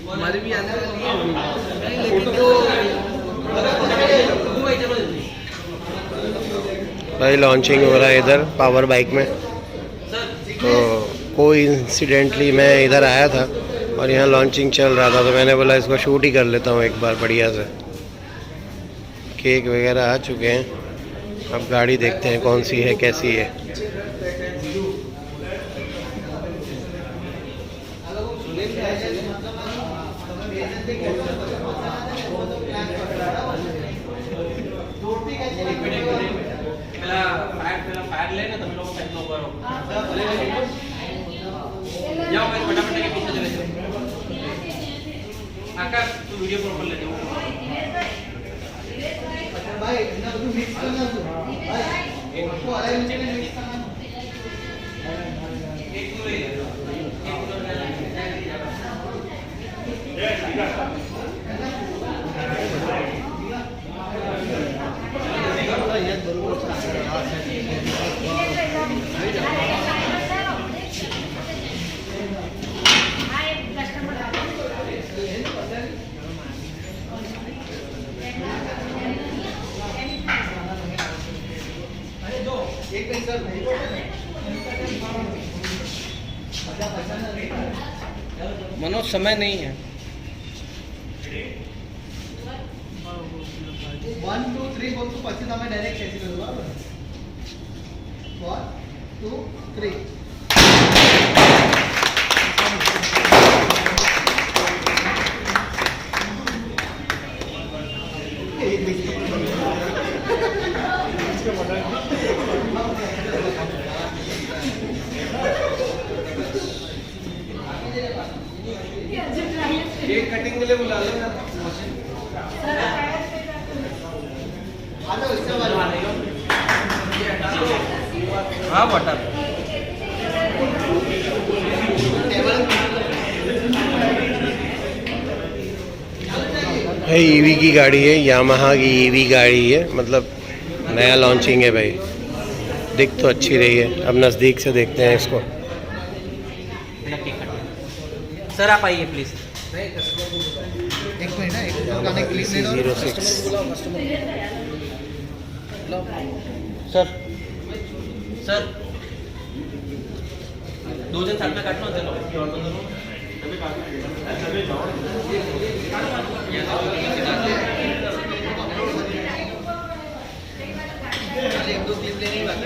हमारी भी आने वाली है भाई। लॉन्चिंग हो रहा है इधर पावर बाइक में। तो कोई इंसिडेंटली मैं इधर आया था और यहाँ लॉन्चिंग चल रहा था, तो मैंने बोला इसको शूट ही कर लेता हूँ एक बार बढ़िया से। केक वगैरह आ चुके हैं, अब गाड़ी देखते हैं कौन सी है कैसी है। वीडियो प्रॉपर ले भाई ना तू मिक्स करना तू भाई को अलग मिक्स करना एक पूरे मनोज समय नहीं है। 1 2 3 बोल तो પછી તમે ડાયરેક્ટ ખેંચી લો બરાબર 1 2 3 केक कटिंग के लिए बुला लेना। हाँ बटर है। ईवी की गाड़ी है, यामाहा की ईवी गाड़ी है, मतलब नया लॉन्चिंग है भाई। दिख तो अच्छी रही है, अब नज़दीक से देखते हैं इसको। सर आप आइए प्लीज। एक मिनट ना, एक गाने क्लिक ले लो। 06 सर सर 2 दिन साथ में काटना चलो एक दो क्लिप लेने ही बाकी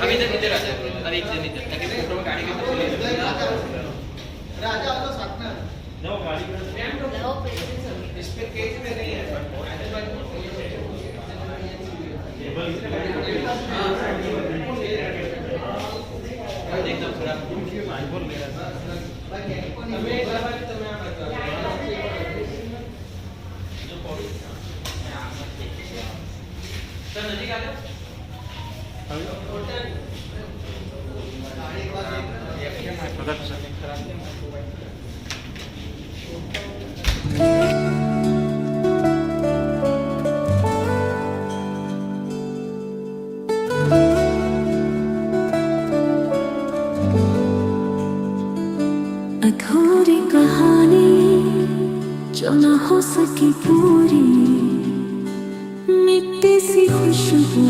अभी इधर इधर आ जाए और एक दिन इधर ताकि फोटो में गाड़ी के तो राजा वाला साथ में जाओ गाड़ी इस पे केक में नहीं है एकदम थोड़ा आईफोन ले रहा सर नजीक आ जाओ। अधूरी कहानी जो न हो सकी पूरी, मिट्टी सी खुशबू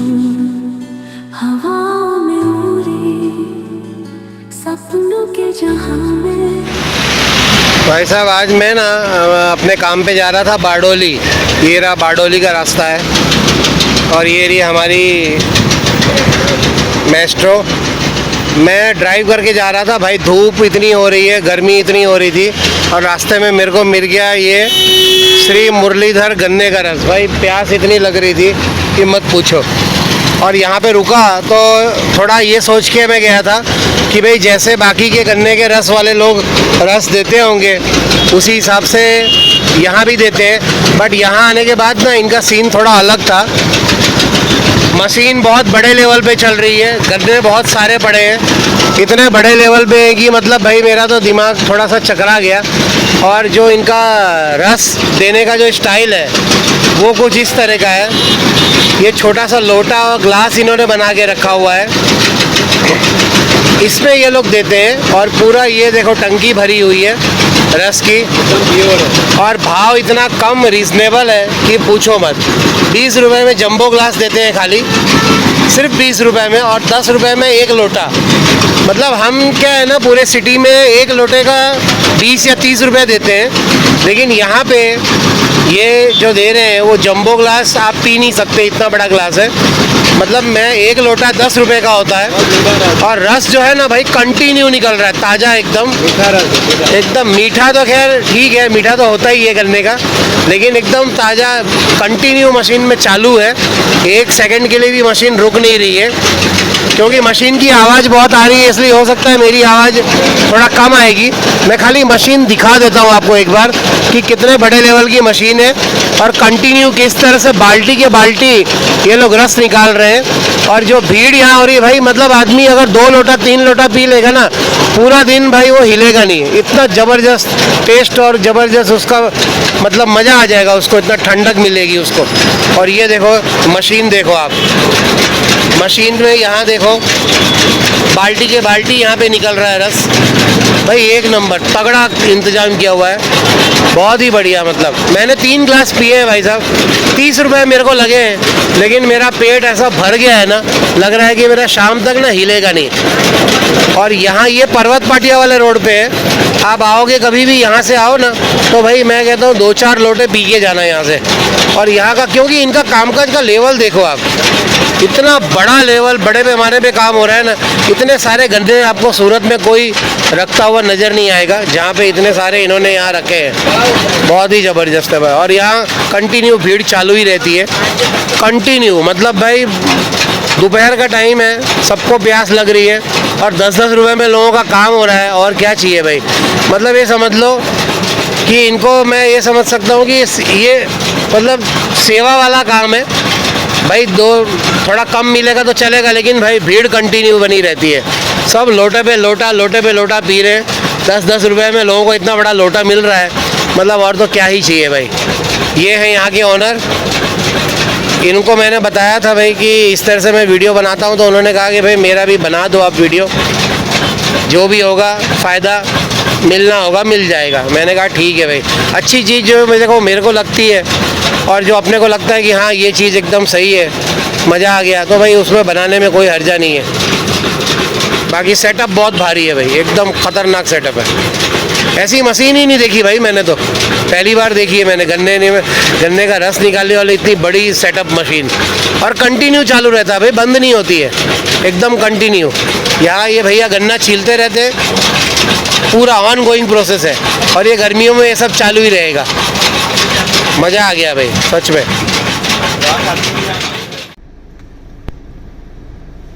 हवाओं में उड़ी, सपनों के जहां में। भाई साहब आज मैं ना अपने काम पे जा रहा था बारडोली। ये रहा बारडोली का रास्ता है और ये रही हमारी मेट्रो। मैं ड्राइव करके जा रहा था भाई, धूप इतनी हो रही है, गर्मी इतनी हो रही थी और रास्ते में मेरे को मिल गया ये श्री मुरलीधर गन्ने का रस। भाई प्यास इतनी लग रही थी कि मत पूछो। और यहाँ पे रुका तो थोड़ा ये सोच के मैं गया था कि भाई जैसे बाकी के गन्ने के रस वाले लोग रस देते होंगे उसी हिसाब से यहाँ भी देते हैं। बट यहाँ आने के बाद ना इनका सीन थोड़ा अलग था। मशीन बहुत बड़े लेवल पे चल रही है, गन्ने बहुत सारे पड़े हैं, इतने बड़े लेवल पे है कि मतलब भाई मेरा तो दिमाग थोड़ा सा चकरा गया। और जो इनका रस देने का जो स्टाइल है वो कुछ इस तरह का है। ये छोटा सा लोटा और ग्लास इन्होंने बना के रखा हुआ है, इसमें ये लोग देते हैं। और पूरा ये देखो टंकी भरी हुई है रस की, और भाव इतना कम रीजनेबल है कि पूछो मत। 20 रुपए में जंबो ग्लास देते हैं खाली, सिर्फ 20 रुपए में, और 10 रुपए में एक लोटा। मतलब हम क्या है ना, पूरे सिटी में एक लोटे का 20 या 30 रुपए देते हैं, लेकिन यहाँ पे ये जो दे रहे हैं वो जंबो ग्लास आप पी नहीं सकते, इतना बड़ा ग्लास है। मतलब मैं एक लोटा 10 रुपए का होता है, और रस जो है ना भाई कंटिन्यू निकल रहा है, ताज़ा एकदम एकदम। मीठा तो खैर ठीक है, मीठा तो होता ही है गन्ने का, लेकिन एकदम ताज़ा कंटिन्यू मशीन में चालू है। 1 सेकंड के लिए भी मशीन रुक नहीं रही है, क्योंकि मशीन की आवाज़ बहुत आ रही है, इसलिए हो सकता है मेरी आवाज़ थोड़ा कम आएगी। मैं खाली मशीन दिखा देता हूँ आपको एक बार कि कितने बड़े लेवल की मशीन है, और कंटिन्यू किस तरह से बाल्टी के बाल्टी ये लोग रस निकाल रहे हैं। और जो भीड़ यहाँ हो रही है भाई, मतलब आदमी अगर 2 लोटा 3 लोटा पी लेगा ना, पूरा दिन भाई वो हिलेगा नहीं। इतना ज़बरदस्त टेस्ट और ज़बरदस्त उसका मतलब मज़ा आ जाएगा उसको, इतना ठंडक मिलेगी उसको। और ये देखो मशीन, देखो आप मशीन में यहाँ देखो बाल्टी के बाल्टी यहाँ पे निकल रहा है रस। भाई एक नंबर तगड़ा इंतजाम किया हुआ है, बहुत ही बढ़िया। मतलब मैंने 3 ग्लास पिए हैं भाई साहब, 30 रुपए मेरे को लगे हैं, लेकिन मेरा पेट ऐसा भर गया है ना, लग रहा है कि मेरा शाम तक ना हिलेगा नहीं। और यहाँ ये पर्वत पाटिया वाले रोड पे है, आप आओगे कभी भी यहाँ से आओ ना, तो भाई मैं कहता हूँ 2-4 लोटे पी के जाना यहाँ से। और यहाँ का क्योंकि इनका कामकाज का लेवल देखो आप, इतना बड़ा लेवल, बड़े पैमाने पे काम हो रहा है ना। इतने सारे गन्ने आपको सूरत में कोई रखता हुआ नज़र नहीं आएगा, जहाँ पे इतने सारे इन्होंने यहाँ रखे हैं। बहुत ही ज़बरदस्त है भाई। और यहाँ कंटिन्यू भीड़ चालू ही रहती है, कंटिन्यू। मतलब भाई दोपहर का टाइम है, सबको प्यास लग रही है, और 10-10 रुपए में लोगों का काम हो रहा है, और क्या चाहिए भाई। मतलब ये समझ लो कि इनको मैं ये समझ सकता हूँ कि ये मतलब सेवा वाला काम है भाई। थोड़ा कम मिलेगा तो चलेगा, लेकिन भाई भीड़ कंटिन्यू बनी रहती है। सब लोटे पे लोटा पी रहे हैं। 10-10 रुपए में लोगों को इतना बड़ा लोटा मिल रहा है, मतलब और तो क्या ही चाहिए भाई। ये है यहाँ के ओनर, इनको मैंने बताया था भाई कि इस तरह से मैं वीडियो बनाता हूँ, तो उन्होंने कहा कि भाई मेरा भी बना दो आप वीडियो, जो भी होगा फ़ायदा मिलना होगा मिल जाएगा। मैंने कहा ठीक है भाई। अच्छी चीज़ जो मेरे को लगती है, और जो अपने को लगता है कि हाँ ये चीज़ एकदम सही है, मज़ा आ गया, तो भाई उसमें बनाने में कोई हर्जा नहीं है। बाकी सेटअप बहुत भारी है भाई, एकदम ख़तरनाक सेटअप है। ऐसी मशीन ही नहीं देखी भाई मैंने, तो पहली बार देखी है मैंने गन्ने का रस निकालने वाली इतनी बड़ी सेटअप मशीन। और कंटिन्यू चालू रहता है भाई, बंद नहीं होती है, एकदम कंटिन्यू। यहाँ ये भैया गन्ना छीलते रहते हैं, पूरा ऑन गोइंग प्रोसेस है, और ये गर्मियों में ये सब चालू ही रहेगा। मज़ा आ गया भाई सच में।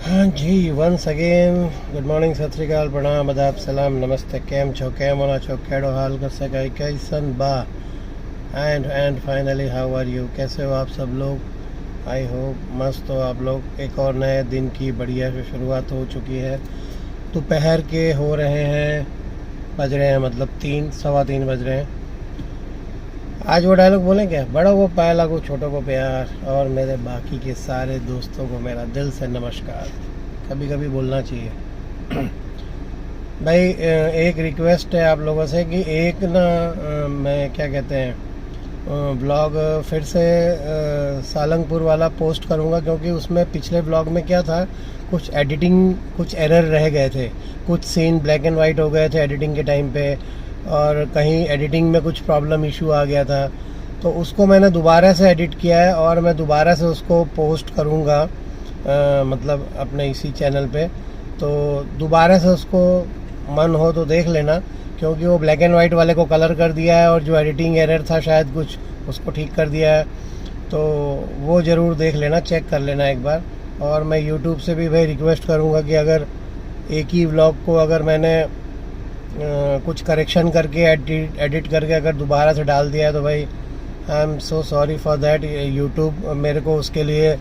हाँ जी, वंस अगेन गुड मॉर्निंग, सत श्री अकाल, प्रणाम, आदाब, सलाम, नमस्ते। केम छो, केम होना छो, केड़ो हाल कर सका, कैसन बा, and finally how are you, कैसे हो आप सब लोग। आई होप मस्त हो आप लोग। एक और नए दिन की बढ़िया से शुरुआत हो चुकी है। दोपहर के हो रहे हैं, बज रहे हैं मतलब 3-3:15 बज रहे हैं। आज वो डायलॉग बोलें क्या, बड़ा को पाया लागू, छोटों को प्यार, और मेरे बाकी के सारे दोस्तों को मेरा दिल से नमस्कार। कभी कभी बोलना चाहिए भाई। एक रिक्वेस्ट है आप लोगों से कि एक ना मैं क्या कहते हैं ब्लॉग फिर से सालंगपुर वाला पोस्ट करूँगा, क्योंकि उसमें पिछले ब्लॉग में क्या था, कुछ एडिटिंग कुछ एरर रह गए थे, कुछ सीन ब्लैक एंड वाइट हो गए थे एडिटिंग के टाइम पे, और कहीं एडिटिंग में कुछ प्रॉब्लम इशू आ गया था। तो उसको मैंने दोबारा से एडिट किया है, और मैं दोबारा से उसको पोस्ट करूँगा मतलब अपने इसी चैनल पे। तो दोबारा से उसको मन हो तो देख लेना, क्योंकि वो ब्लैक एंड वाइट वाले को कलर कर दिया है, और जो एडिटिंग एरर था शायद कुछ उसको ठीक कर दिया है। तो वो ज़रूर देख लेना, चेक कर लेना एक बार। और मैं यूट्यूब से भी भाई रिक्वेस्ट करूँगा कि अगर एक ही व्लॉग को अगर मैंने कुछ करेक्शन करके एडिट करके अगर दोबारा से डाल दिया है, तो भाई I am so sorry for that. YouTube मेरे को उसके लिए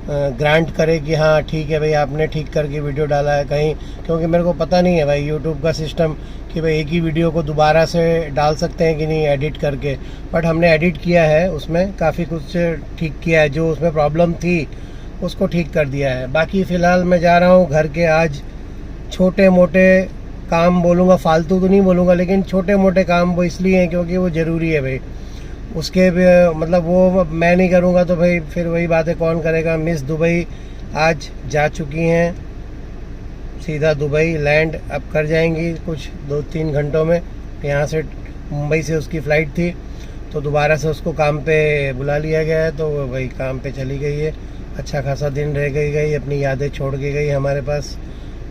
ग्रांट करे कि हाँ ठीक है भाई आपने ठीक करके वीडियो डाला है कहीं, क्योंकि मेरे को पता नहीं है भाई यूट्यूब का सिस्टम कि भाई एक ही वीडियो को दोबारा से डाल सकते हैं कि नहीं एडिट करके। बट हमने एडिट किया है, उसमें काफ़ी कुछ ठीक किया है, जो उसमें प्रॉब्लम थी उसको ठीक कर दिया है। बाकी फ़िलहाल मैं जा रहा हूँ घर के, आज छोटे मोटे काम बोलूँगा, फालतू तो नहीं बोलूँगा, लेकिन छोटे मोटे काम वो इसलिए हैं क्योंकि वो ज़रूरी है भाई। उसके भी मतलब वो मैं नहीं करूँगा तो भाई फिर वही बात है, कौन करेगा। मिस दुबई आज जा चुकी हैं, सीधा दुबई लैंड अब कर जाएंगी कुछ 2-3 घंटों में। यहाँ से मुंबई से उसकी फ़्लाइट थी तो दोबारा से उसको काम पे बुला लिया गया है, तो वही काम पे चली गई है। अच्छा खासा दिन रह गई, अपनी यादें छोड़ के गई हमारे पास।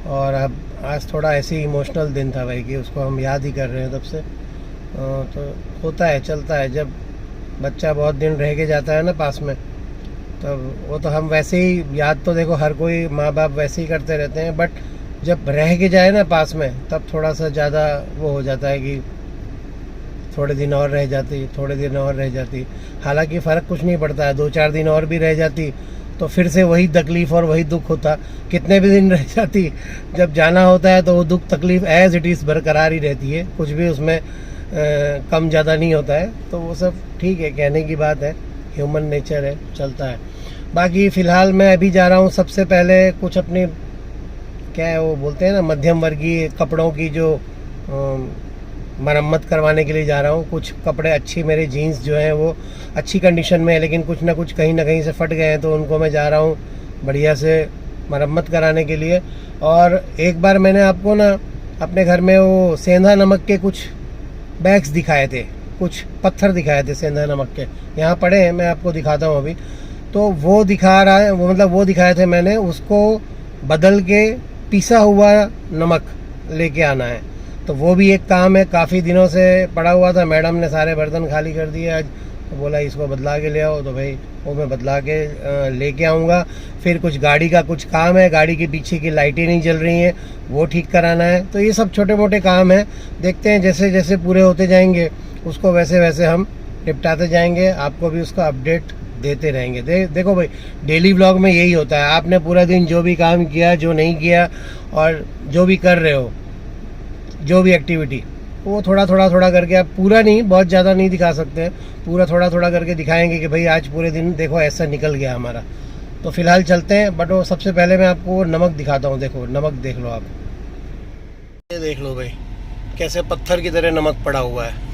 और अब आज थोड़ा ऐसे ही इमोशनल दिन था भाई कि उसको हम याद ही कर रहे हैं तब से। तो होता है, चलता है, जब बच्चा बहुत दिन रह के जाता है ना पास में, तब वो तो हम वैसे ही याद तो देखो हर कोई माँ बाप वैसे ही करते रहते हैं, बट जब रह के जाए ना पास में तब थोड़ा सा ज़्यादा वो हो जाता है कि थोड़े दिन और रह जाती, थोड़े दिन और रह जाती। हालांकि फ़र्क कुछ नहीं पड़ता है, 2-4 दिन और भी रह जाती तो फिर से वही तकलीफ़ और वही दुख होता। कितने भी दिन रह जाती, जब जाना होता है तो वो दुख तकलीफ़ एज़ इट इज़ बरकरार ही रहती है, कुछ भी उसमें कम ज़्यादा नहीं होता है। तो वो सब ठीक है, कहने की बात है, ह्यूमन नेचर है, चलता है। बाकी फ़िलहाल मैं अभी जा रहा हूँ, सबसे पहले कुछ अपनी क्या है वो बोलते हैं ना मध्यम वर्गीय कपड़ों की जो मरम्मत करवाने के लिए जा रहा हूँ। कुछ कपड़े अच्छी, मेरे जीन्स जो हैं वो अच्छी कंडीशन में है, लेकिन कुछ ना कुछ कहीं ना कहीं से फट गए हैं, तो उनको मैं जा रहा हूँ बढ़िया से मरम्मत कराने के लिए। और एक बार मैंने आपको ना अपने घर में वो सेंधा नमक के कुछ बैग्स दिखाए थे, कुछ पत्थर दिखाए थे सेंधा नमक के, यहाँ पड़े हैं, मैं आपको दिखाता हूँ अभी। तो वो दिखा रहा है, वो मतलब वो दिखाए थे मैंने, उसको बदल के पिसा हुआ नमक लेके आना है। तो वो भी एक काम है, काफ़ी दिनों से पड़ा हुआ था, मैडम ने सारे बर्तन खाली कर दिए आज, तो बोला इसको बदला के ले आओ, तो भाई वो मैं बदला के लेके आऊँगा। फिर कुछ गाड़ी का कुछ काम है, गाड़ी के पीछे की लाइटें नहीं जल रही हैं, वो ठीक कराना है। तो ये सब छोटे मोटे काम हैं, देखते हैं जैसे जैसे पूरे होते जाएंगे उसको वैसे वैसे हम निपटाते जाएंगे, आपको भी उसका अपडेट देते रहेंगे। देखो भाई डेली व्लॉग में यही होता है, आपने पूरा दिन जो भी काम किया, जो नहीं किया, और जो भी कर रहे हो, जो भी एक्टिविटी, वो थोड़ा थोड़ा करके, आप पूरा नहीं, बहुत ज़्यादा नहीं दिखा सकते हैं, पूरा थोड़ा थोड़ा करके दिखाएंगे कि भाई आज पूरे दिन देखो ऐसा निकल गया हमारा। तो फ़िलहाल चलते हैं, बट वो सबसे पहले मैं आपको नमक दिखाता हूँ। देखो नमक देख लो आप, ये देख लो भाई कैसे पत्थर की तरह नमक पड़ा हुआ है।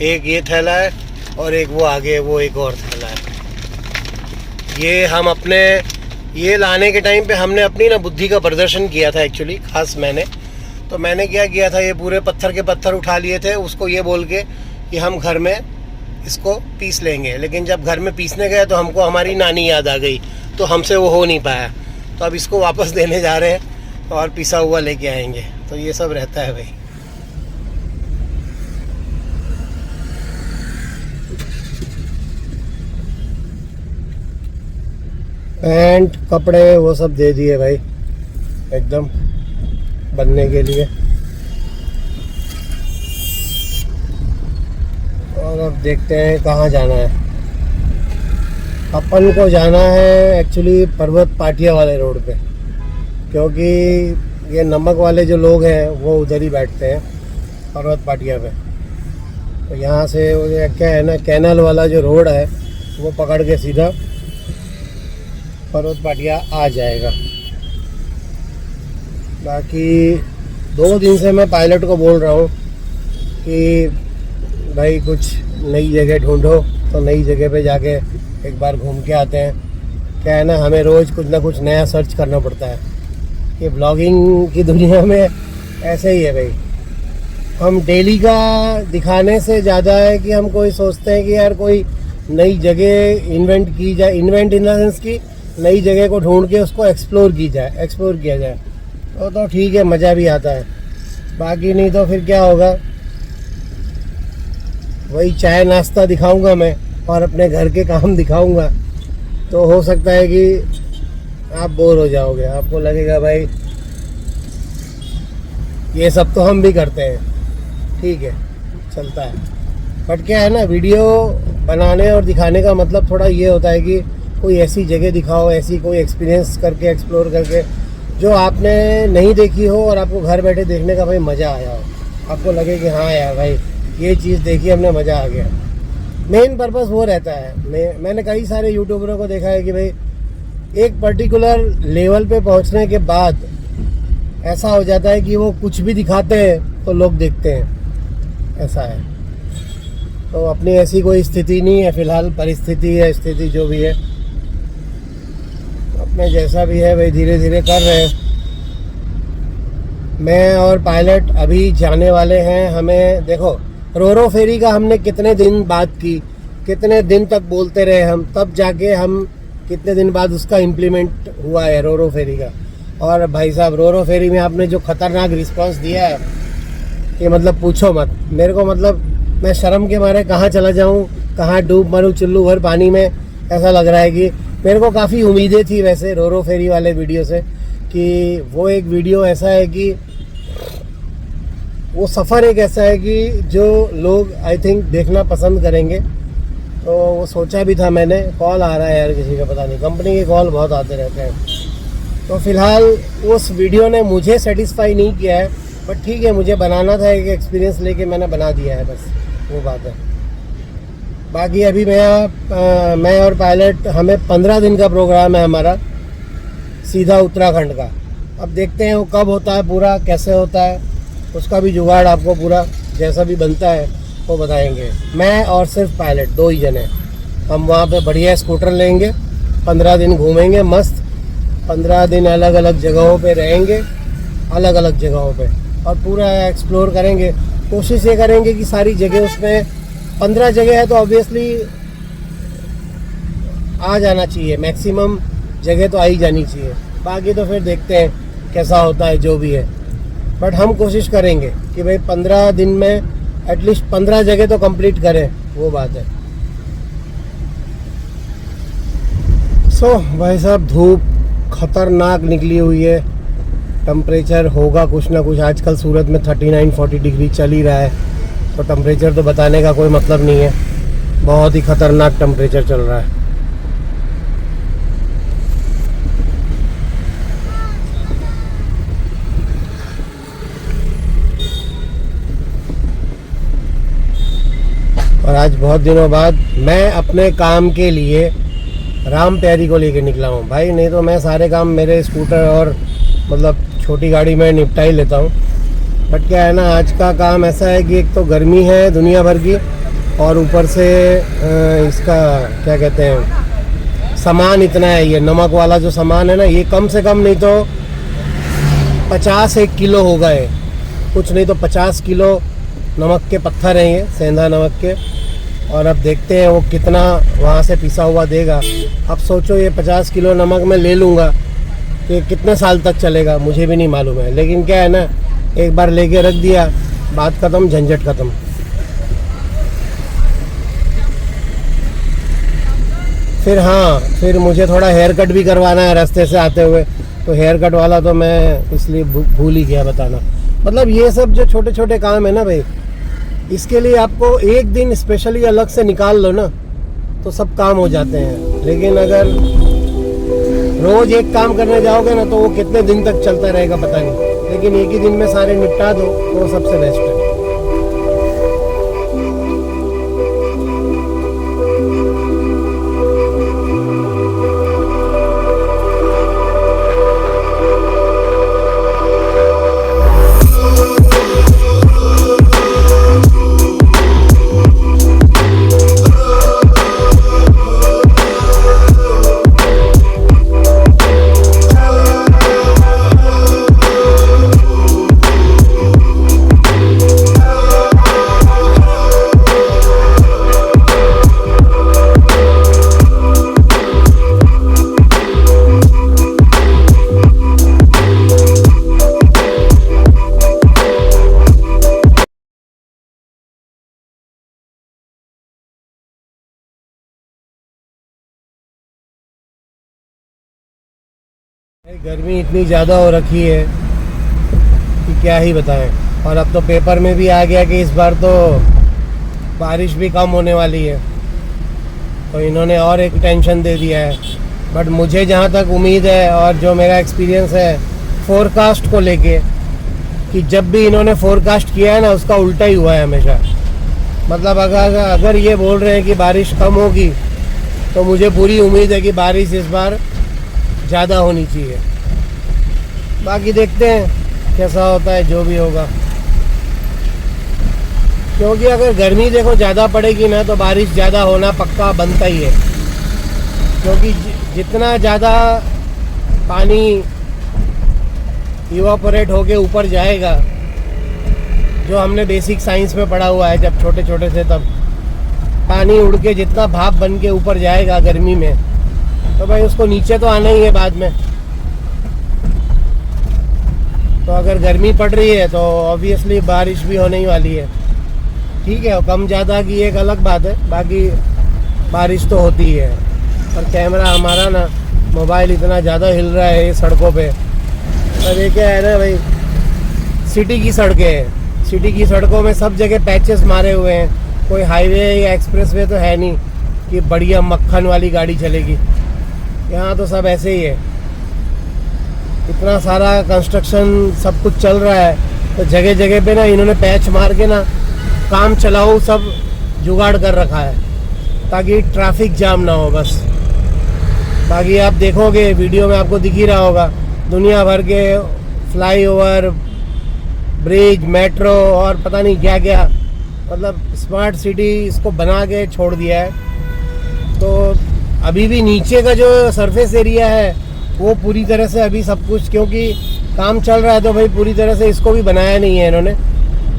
एक ये थैला है और एक वो आगे वो एक और थैला है। ये हम अपने ये लाने के टाइम पे हमने अपनी ना बुद्धि का प्रदर्शन किया था एक्चुअली, खास मैंने क्या किया था, ये पूरे पत्थर के पत्थर उठा लिए थे, उसको ये बोल के कि हम घर में इसको पीस लेंगे। लेकिन जब घर में पीसने गए तो हमको हमारी नानी याद आ गई, तो हमसे वो हो नहीं पाया। तो अब इसको वापस देने जा रहे हैं और पिसा हुआ लेके आएंगे। तो ये सब रहता है भाई। पैंट कपड़े वो सब दे दिए भाई एकदम बनने के लिए। और अब देखते हैं कहाँ जाना है। अपन को जाना है एक्चुअली पर्वत पाटिया वाले रोड पे, क्योंकि ये नमक वाले जो लोग हैं वो उधर ही बैठते हैं पर्वत पाटिया पे। तो यहाँ से वो क्या है ना, कैनाल वाला जो रोड है वो पकड़ के सीधा पर्वत पाटिया आ जाएगा। बाकी 2 दिन से मैं पायलट को बोल रहा हूँ कि भाई कुछ नई जगह ढूंढो, तो नई जगह पे जाके एक बार घूम के आते हैं। क्या है ना, हमें रोज़ कुछ ना कुछ नया सर्च करना पड़ता है। ये ब्लॉगिंग की दुनिया में ऐसे ही है भाई, हम डेली का दिखाने से ज़्यादा है कि हम कोई सोचते हैं कि यार कोई नई जगह इन्वेंट की जाए, इन्वेंट इन द सेंस की नई जगह को ढूंढ के उसको एक्सप्लोर किया जाए, तो ठीक है, मज़ा भी आता है। बाकी नहीं तो फिर क्या होगा, वही चाय नाश्ता दिखाऊंगा मैं और अपने घर के काम दिखाऊंगा, तो हो सकता है कि आप बोर हो जाओगे, आपको लगेगा भाई ये सब तो हम भी करते हैं, ठीक है, चलता है। बट क्या है ना, वीडियो बनाने और दिखाने का मतलब थोड़ा ये होता है कि कोई ऐसी जगह दिखाओ, ऐसी कोई एक्सपीरियंस करके एक्सप्लोर करके जो आपने नहीं देखी हो और आपको घर बैठे देखने का भाई मज़ा आया हो, आपको लगे कि हाँ यार भाई ये चीज़ देखी हमने, मज़ा आ गया। मेन पर्पस वो रहता है। मैंने कई सारे यूट्यूबरों को देखा है कि भाई एक पर्टिकुलर लेवल पे पहुंचने के बाद ऐसा हो जाता है कि वो कुछ भी दिखाते हैं तो लोग देखते हैं, ऐसा है। तो अपनी ऐसी कोई स्थिति नहीं है फ़िलहाल, परिस्थिति है, स्थिति जो भी है, अपने जैसा भी है भाई धीरे धीरे कर रहे हैं। मैं और पायलट अभी जाने वाले हैं। हमें देखो, रोरो फेरी का हमने कितने दिन बात की, कितने दिन तक बोलते रहे हम, तब जाके हम कितने दिन बाद उसका इम्प्लीमेंट हुआ है रोरो फेरी का। और भाई साहब रोरो फेरी में आपने जो खतरनाक रिस्पांस दिया है कि मतलब पूछो मत। मेरे को मतलब मैं शर्म के मारे कहाँ चला जाऊँ, कहाँ डूब मरूँ चुल्लू भर पानी में, ऐसा लग रहा है कि मेरे को काफ़ी उम्मीदें थी वैसे रोरो फेरी वाले वीडियो से, कि वो एक वीडियो ऐसा है कि वो सफ़र एक ऐसा है कि जो लोग आई थिंक देखना पसंद करेंगे। तो वो सोचा भी था मैंने। कॉल आ रहा है यार किसी का, पता नहीं, कंपनी के कॉल बहुत आते रहते हैं। तो फ़िलहाल उस वीडियो ने मुझे सेटिस्फाई नहीं किया है, बट ठीक है, मुझे बनाना था, एक एक्सपीरियंस लेके मैंने बना दिया है, बस वो बात है। बाकी अभी मैं और पायलट, हमें 15 दिन का प्रोग्राम है हमारा, सीधा उत्तराखंड का। अब देखते हैं वो कब होता है, पूरा कैसे होता है, उसका भी जुगाड़ आपको पूरा जैसा भी बनता है वो बताएंगे। मैं और सिर्फ पायलट, 2 ही जने। हम वहाँ पे बढ़िया स्कूटर लेंगे, 15 दिन घूमेंगे मस्त, 15 दिन अलग अलग जगहों पे रहेंगे, अलग अलग जगहों पे, और पूरा एक्सप्लोर करेंगे। कोशिश ये करेंगे कि सारी जगह, उसमें 15 जगह है तो ऑब्वियसली आ जाना चाहिए, मैक्सिमम जगह तो आ ही जानी चाहिए। बाकी तो फिर देखते हैं कैसा होता है, जो भी है। बट हम कोशिश करेंगे कि भाई 15 दिन में एटलीस्ट 15 जगह तो कंप्लीट करें, वो बात है। सो भाई साहब धूप खतरनाक निकली हुई है, टेम्परेचर होगा कुछ ना कुछ। आजकल सूरत में 39-40 डिग्री चल ही रहा है, तो टेम्परेचर तो बताने का कोई मतलब नहीं है, बहुत ही खतरनाक टेम्परेचर चल रहा है। और आज बहुत दिनों बाद मैं अपने काम के लिए राम प्यारी को लेके निकला हूँ भाई, नहीं तो मैं सारे काम मेरे स्कूटर और मतलब छोटी गाड़ी में निपटा ही लेता हूँ। बट क्या है ना, आज का काम ऐसा है कि एक तो गर्मी है दुनिया भर की, और ऊपर से इसका क्या कहते हैं, सामान इतना है, ये नमक वाला जो सामान है ना, ये कम से कम नहीं तो 50 किलो होगा ये, कुछ नहीं तो 50 किलो नमक के पत्थर हैं ये, सेंधा नमक के। और अब देखते हैं वो कितना वहाँ से पिसा हुआ देगा। अब सोचो ये 50 किलो नमक मैं ले लूँगा कि कितने साल तक चलेगा, मुझे भी नहीं मालूम है। लेकिन क्या है ना, एक बार लेके रख दिया, बात ख़त्म, झंझट ख़त्म। फिर हाँ, फिर मुझे थोड़ा हेयर कट भी करवाना है रास्ते से आते हुए, तो हेयर कट वाला तो मैं इसलिए भूल ही गया बताना। मतलब ये सब जो छोटे छोटे काम है ना भाई, इसके लिए आपको एक दिन स्पेशली अलग से निकाल लो ना, तो सब काम हो जाते हैं। लेकिन अगर रोज एक काम करने जाओगे ना, तो वो कितने दिन तक चलता रहेगा पता नहीं। लेकिन एक ही दिन में सारे निपटा दो तो वो सबसे बेस्ट है। गर्मी इतनी ज़्यादा हो रखी है कि क्या ही बताएं। और अब तो पेपर में भी आ गया कि इस बार तो बारिश भी कम होने वाली है, तो इन्होंने और एक टेंशन दे दिया है। बट मुझे जहाँ तक उम्मीद है और जो मेरा एक्सपीरियंस है फोरकास्ट को लेके, कि जब भी इन्होंने फोरकास्ट किया है ना उसका उल्टा ही हुआ है हमेशा। मतलब अगर ये बोल रहे हैं कि बारिश कम होगी तो मुझे पूरी उम्मीद है कि बारिश इस बार ज़्यादा होनी चाहिए। बाकी देखते हैं कैसा होता है, जो भी होगा। क्योंकि अगर गर्मी देखो ज़्यादा पड़ेगी ना तो बारिश ज़्यादा होना पक्का बनता ही है। क्योंकि जितना ज़्यादा पानी इवापोरेट होके ऊपर जाएगा, जो हमने बेसिक साइंस में पढ़ा हुआ है जब छोटे छोटे थे, तब पानी उड़ के जितना भाप बन के ऊपर जाएगा गर्मी में, तो भाई उसको नीचे तो आना ही है बाद में। तो अगर गर्मी पड़ रही है तो ऑब्वियसली बारिश भी होने ही वाली है। ठीक है, कम ज़्यादा की एक अलग बात है, बाकी बारिश तो होती ही है। और कैमरा हमारा ना, मोबाइल इतना ज़्यादा हिल रहा है ये सड़कों पे। और ये क्या है ना भाई, सिटी की सड़कें हैं, सिटी की सड़कों में सब जगह पैचेस मारे हुए हैं। कोई हाईवे या एक्सप्रेसवे तो है नहीं कि बढ़िया मक्खन वाली गाड़ी चलेगी। यहाँ तो सब ऐसे ही है, इतना सारा कंस्ट्रक्शन सब कुछ चल रहा है, तो जगह जगह पे ना इन्होंने पैच मार के ना काम चलाओ सब जुगाड़ कर रखा है ताकि ट्रैफिक जाम ना हो बस। बाकी आप देखोगे वीडियो में आपको दिख ही रहा होगा, दुनिया भर के फ्लाईओवर, ब्रिज, मेट्रो और पता नहीं क्या क्या, मतलब स्मार्ट सिटी इसको बना के छोड़ दिया है। तो अभी भी नीचे का जो सरफेस एरिया है वो पूरी तरह से अभी सब कुछ, क्योंकि काम चल रहा है तो भाई पूरी तरह से इसको भी बनाया नहीं है इन्होंने।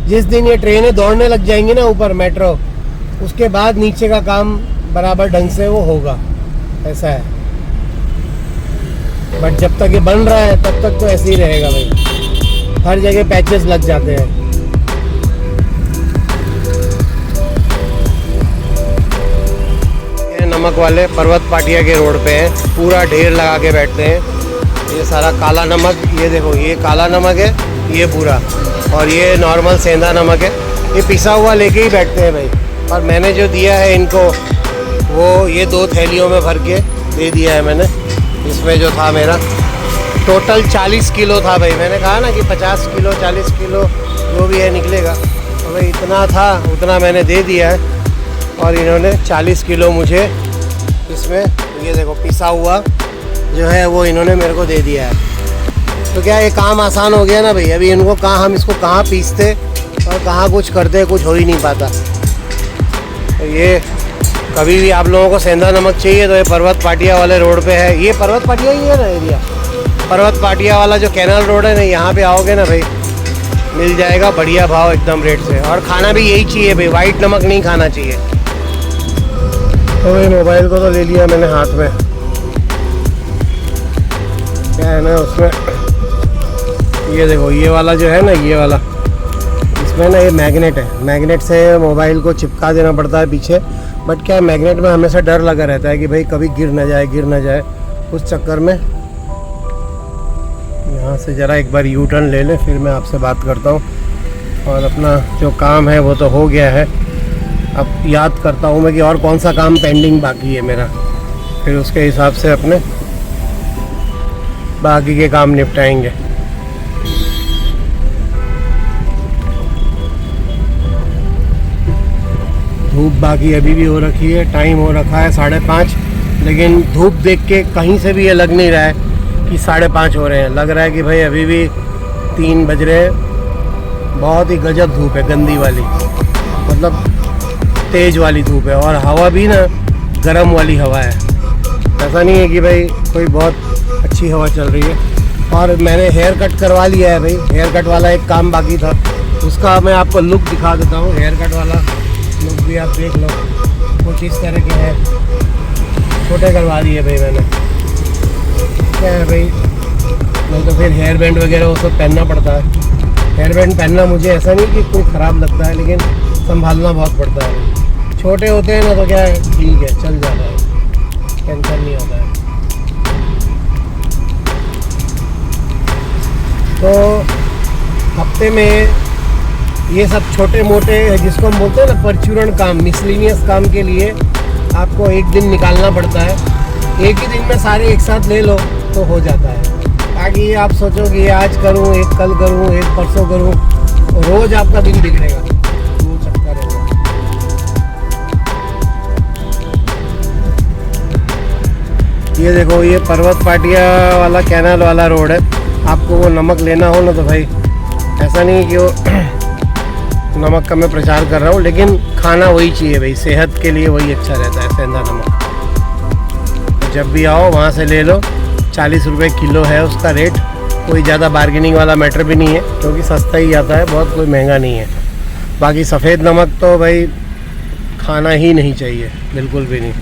जिस दिन ये ट्रेनें दौड़ने लग जाएंगी ना ऊपर मेट्रो, उसके बाद नीचे का काम बराबर ढंग से वो होगा, ऐसा है। बट जब तक ये बन रहा है तब तक तो ऐसे ही रहेगा भाई, हर जगह पैचेस लग जाते हैं। ये नमक वाले पर्वत पाटिया के रोड पे हैं, पूरा ढेर लगा के बैठते हैं। ये सारा काला नमक, ये देखो ये काला नमक है ये पूरा, और ये नॉर्मल सेंधा नमक है। ये पिसा हुआ लेके ही बैठते हैं भाई। और मैंने जो दिया है इनको, वो ये 2 थैलियों में भर के दे दिया है मैंने। इसमें जो था मेरा टोटल 40 किलो था भाई। मैंने कहा ना कि 50 किलो 40 किलो जो भी है निकलेगा, तो भाई इतना था उतना मैंने दे दिया है। और इन्होंने 40 किलो मुझे इसमें, ये देखो पिसा हुआ जो है वो इन्होंने मेरे को दे दिया है। तो क्या ये काम आसान हो गया ना भाई। अभी इनको कहाँ, हम इसको कहाँ पीसते और कहाँ कुछ करते, कुछ हो ही नहीं पाता। तो ये कभी भी आप लोगों को सेंधा नमक चाहिए तो ये पर्वत पाटिया वाले रोड पे है। ये पर्वत पाटिया ही है ना एरिया, पर्वत पाटिया वाला जो कैनाल रोड है ना, यहाँ पे आओगे ना भाई मिल जाएगा बढ़िया भाव एकदम रेट से। और खाना भी यही चाहिए भाई, वाइट नमक नहीं खाना चाहिए। तो भाई मोबाइल को तो ले लिया मैंने हाथ में, क्या है ना उसमें, ये देखो ये वाला जो है ना, ये वाला इसमें ना ये मैग्नेट है, मैग्नेट से मोबाइल को चिपका देना पड़ता है पीछे। बट क्या है, मैग्नेट में हमेशा डर लगा रहता है कि भाई कभी गिर ना जाए। उस चक्कर में यहाँ से ज़रा एक बार यू टर्न ले लें, फिर मैं आपसे बात करता हूँ। और अपना जो काम है वो तो हो गया है, अब याद करता हूँ मैं कि और कौन सा काम पेंडिंग बाकी है मेरा, फिर उसके हिसाब से अपने बाकी के काम निपटाएंगे। धूप बाकी अभी भी हो रखी है, टाइम हो रखा है 5:30, लेकिन धूप देख के कहीं से भी ये लग नहीं रहा है कि 5:30 हो रहे हैं। लग रहा है कि भाई अभी भी 3 बज रहे हैं। बहुत ही गजब धूप है, गंदी वाली, मतलब तेज़ वाली धूप है। और हवा भी ना गर्म वाली हवा है, ऐसा नहीं है कि भाई कोई बहुत अच्छी हवा चल रही है। और मैंने हेयर कट करवा लिया है भाई, हेयर कट वाला एक काम बाकी था, उसका मैं आपको लुक दिखा देता हूँ। हेयर कट वाला लुक भी आप देख लो, कुछ इस तरह के है, छोटे करवा दिए भाई मैंने। क्या है भाई, नहीं तो फिर हेयर बैंड वगैरह वो सब पहनना पड़ता है। हेयर बैंड पहनना मुझे ऐसा नहीं कि कोई ख़राब लगता है, लेकिन संभालना बहुत पड़ता है। छोटे होते हैं ना तो क्या है, ठीक है चल जाता है, टेंशन नहीं होता है। तो हफ्ते में ये सब छोटे मोटे जिसको हम बोलते हैं ना परचूरण काम, मिसलिनियस काम के लिए आपको एक दिन निकालना पड़ता है। एक ही दिन में सारे एक साथ ले लो तो हो जाता है। ताकि आप सोचो कि आज करूँ, एक कल करूँ, एक परसों करूँ, रोज आपका दिन बिगड़ेगा, वो चक्कर है। ये देखो, ये पर्वत पाटिया वाला कैनाल वाला रोड है। आपको वो नमक लेना हो ना तो भाई ऐसा नहीं कि वो नमक का मैं प्रचार कर रहा हूँ, लेकिन खाना वही चाहिए भाई, सेहत के लिए वही अच्छा रहता है, सेंधा नमक। तो जब भी आओ वहाँ से ले लो। 40 रुपये किलो है उसका रेट, कोई ज़्यादा बार्गेनिंग वाला मैटर भी नहीं है, क्योंकि सस्ता ही आता है, बहुत कोई महंगा नहीं है। बाकी सफ़ेद नमक तो भाई खाना ही नहीं चाहिए, बिल्कुल भी नहीं।